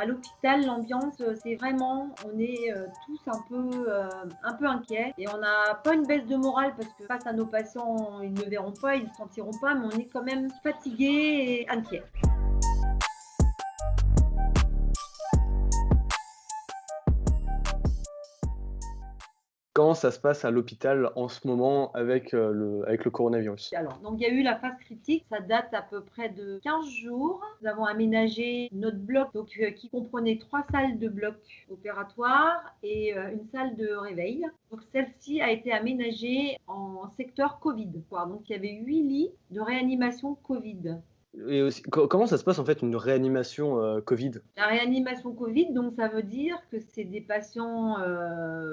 À l'hôpital, l'ambiance, c'est vraiment, on est tous un peu inquiets et on n'a pas une baisse de morale parce que face à nos patients, ils ne le verront pas, ils ne le sentiront pas, mais on est quand même fatigués et inquiets. Comment ça se passe à l'hôpital en ce moment avec le coronavirus? Alors, donc il y a eu la phase critique, ça date à peu près de 15 jours. Nous avons aménagé notre bloc donc, qui comprenait 3 salles de bloc opératoire et une salle de réveil. Donc celle-ci a été aménagée en secteur Covid. Donc il y avait 8 lits de réanimation Covid. Et aussi, comment ça se passe en fait une réanimation Covid? La réanimation Covid, donc ça veut dire que c'est des patients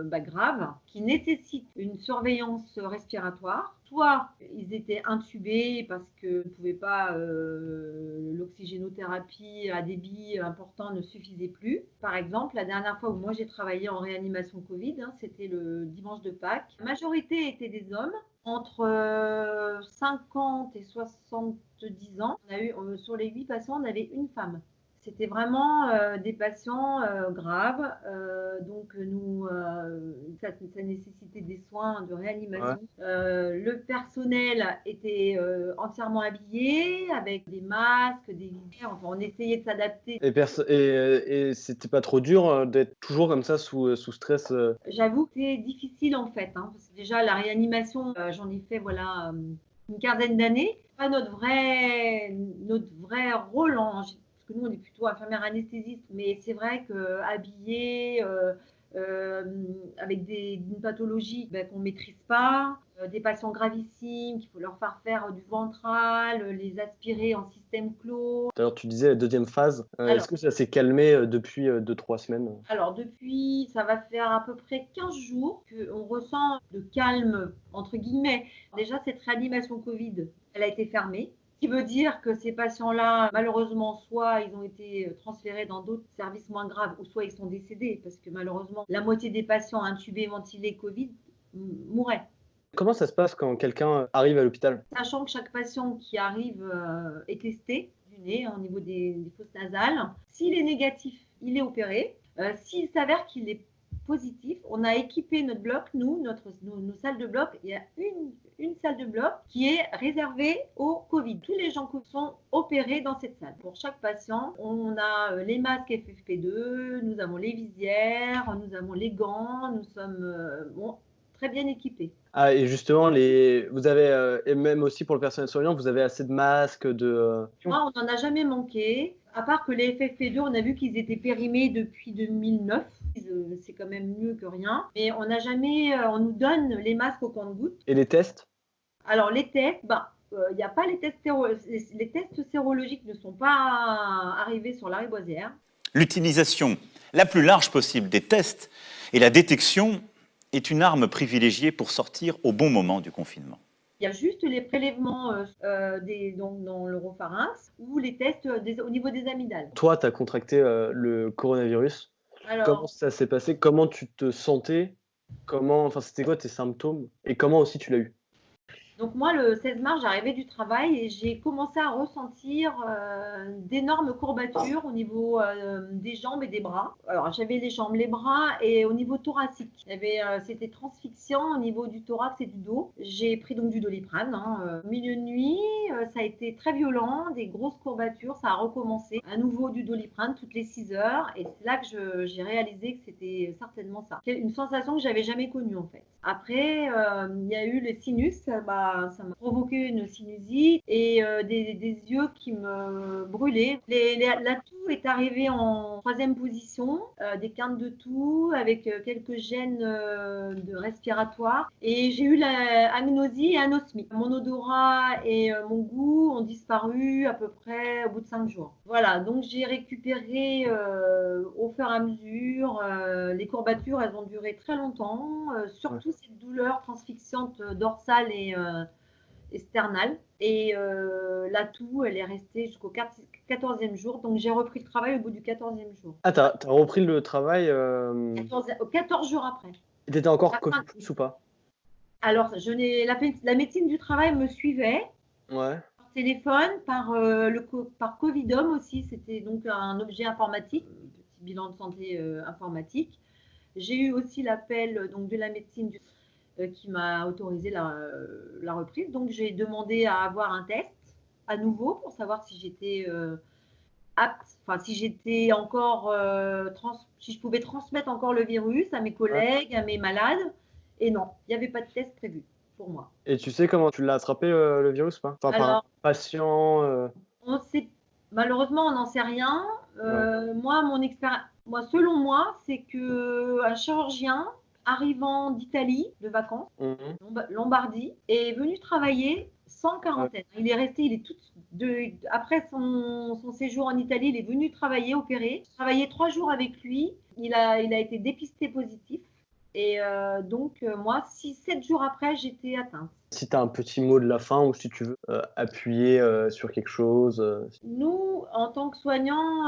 graves qui nécessitent une surveillance respiratoire. Soit ils étaient intubés parce que ne pouvaient pas, l'oxygénothérapie à débit important ne suffisait plus. Par exemple, la dernière fois où moi j'ai travaillé en réanimation Covid, c'était le dimanche de Pâques. La majorité étaient des hommes entre 50 et 70 ans. Sur les 8 patients, on avait une femme. C'était vraiment des patients graves, donc ça nécessitait des soins de Ouais. réanimation. Le personnel était entièrement habillé avec des masques, des visières, enfin on essayait de s'adapter. Et c'était pas trop dur d'être toujours comme ça sous stress? J'avoue que c'est difficile en fait, parce que déjà la réanimation, j'en ai fait voilà, une quinzaine d'années. Pas notre vrai rôle parce que nous on est plutôt infirmière anesthésiste, mais c'est vrai qu'habillé, avec une pathologie qu'on ne maîtrise pas, des patients gravissimes, qu'il faut leur faire du ventral, les aspirer en système clos. Tout à l'heure tu disais la deuxième phase, est-ce Alors, que ça s'est calmé depuis 2-3 semaines? Alors depuis, ça va faire à peu près 15 jours qu'on ressent le «calme» entre guillemets. Déjà cette réanimation Covid, elle a été fermée, ce qui veut dire que ces patients-là, malheureusement, soit ils ont été transférés dans d'autres services moins graves ou soit ils sont décédés parce que malheureusement, la moitié des patients intubés, ventilés Covid mouraient. Comment ça se passe quand quelqu'un arrive à l'hôpital? Sachant que chaque patient qui arrive est testé du nez au niveau des fosses nasales. S'il est négatif, il est opéré. S'il s'avère qu'il est positif, on a équipé notre bloc, nos salles de bloc. Il y a une salle de bloc qui est réservée au Covid. Tous les gens qui sont opérés dans cette salle. Pour chaque patient, on a les masques FFP2, nous avons les visières, nous avons les gants, nous sommes très bien équipés. Ah et justement vous avez, et même aussi pour le personnel soignant, vous avez assez de masques, Moi, on n'en a jamais manqué, à part que les FFP2, on a vu qu'ils étaient périmés depuis 2009. C'est quand même mieux que rien. Mais on n'a jamais, on nous donne les masques au compte-gouttes. et les tests? Alors les tests, il y a pas les tests sérologiques ne sont pas arrivés sur la Riboisière. L'utilisation la plus large possible des tests et la détection est une arme privilégiée pour sortir au bon moment du confinement. Il y a juste les prélèvements donc dans l'oropharynx ou les tests au niveau des amygdales. Toi, tu as contracté le coronavirus. Comment Alors, ça s'est passé? Comment tu te sentais? Enfin, c'était quoi tes symptômes? Et comment aussi tu l'as eu? donc moi, le 16 mars, j'arrivais du travail et j'ai commencé à ressentir d'énormes courbatures au niveau des jambes et des bras. Alors j'avais les jambes, les bras et au niveau thoracique. C'était transfixiant au niveau du thorax et du dos. J'ai pris donc du Doliprane. Milieu de nuit, ça a été très violent, des grosses courbatures, ça a recommencé. À nouveau du Doliprane toutes les 6 heures et c'est là que j'ai réalisé que c'était certainement ça. Une sensation que j'avais jamais connue en fait. Après, il y a eu le sinus, ça m'a provoqué une sinusite et des yeux qui me brûlaient. La toux est arrivée en troisième position, des quintes de toux avec quelques gènes de respiratoires. Et j'ai eu la aminosie et anosmie. Mon odorat et mon goût ont disparu à peu près au bout de 5 jours. Voilà, donc j'ai récupéré au fur et à mesure. Les courbatures, elles ont duré très longtemps, surtout cette douleur transfixiante dorsale et sternale. Et la toux, elle est restée jusqu'au 14e jour. Donc j'ai repris le travail au bout du 14e jour. Ah, tu as repris le travail, 14 jours après. et tu étais encore La fin- Covid+ ou pas? Alors, la médecine du travail me suivait. Ouais. Je téléphone, par Covidom aussi, c'était donc un objet informatique, un petit bilan de santé informatique. J'ai eu aussi l'appel donc, de la médecine qui m'a autorisé la reprise. Donc j'ai demandé à avoir un test à nouveau pour savoir si j'étais apte, enfin si j'étais encore, si je pouvais transmettre encore le virus à mes collègues, à mes malades. Et non, il n'y avait pas de test prévu pour moi. Et tu sais comment tu l'as attrapé, le virus, pas? Enfin, par un Alors, patient. malheureusement, on n'en sait rien. Moi, selon moi, c'est que un chirurgien arrivant d'Italie de vacances, Lombardie, est venu travailler sans quarantaine. Il est resté, après son séjour en Italie, il est venu travailler, opérer. J'ai travaillé 3 jours avec lui. Il a été dépisté positif. Et donc, moi, 7 jours après, j'étais atteinte. Si tu as un petit mot de la fin ou si tu veux appuyer sur quelque chose. Nous, en tant que soignants,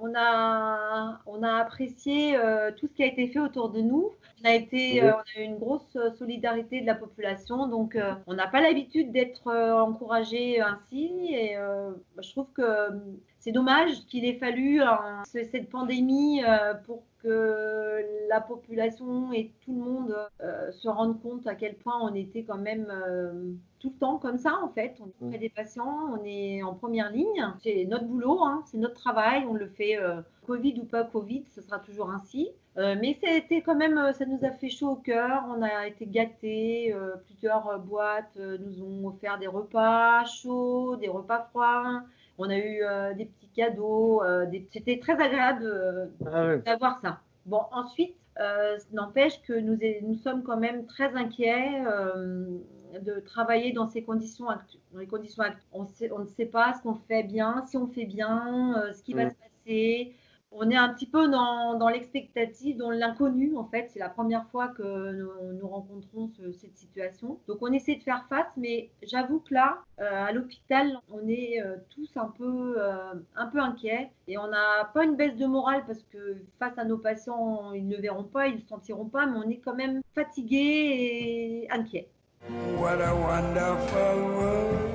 on a apprécié tout ce qui a été fait autour de nous. On a eu une grosse solidarité de la population, donc on n'a pas l'habitude d'être encouragé ainsi. Et je trouve que c'est dommage qu'il ait fallu cette pandémie pour que la population et tout le monde se rendent compte à quel point on était quand même tout le temps comme ça en fait. On est près des patients, on est en première ligne. C'est notre boulot, hein, c'est notre travail, on le fait Covid ou pas Covid, ce sera toujours ainsi. Mais ça nous a fait chaud au cœur, on a été gâtés, plusieurs boîtes nous ont offert des repas chauds, des repas froids. On a eu des petits cadeaux, c'était très agréable d'avoir ça. Bon, ensuite, n'empêche que nous sommes quand même très inquiets de travailler dans ces conditions actuelles. On ne sait pas ce qu'on fait bien, si on fait bien, ce qui va se passer. On est un petit peu dans l'expectative, dans l'inconnu en fait. C'est la première fois que nous rencontrons cette situation. Donc on essaie de faire face, mais j'avoue que là, à l'hôpital, on est tous un peu inquiets et on n'a pas une baisse de morale parce que face à nos patients, ils ne le verront pas, ils ne le sentiront pas, mais on est quand même fatigués et inquiets. What a wonderful world.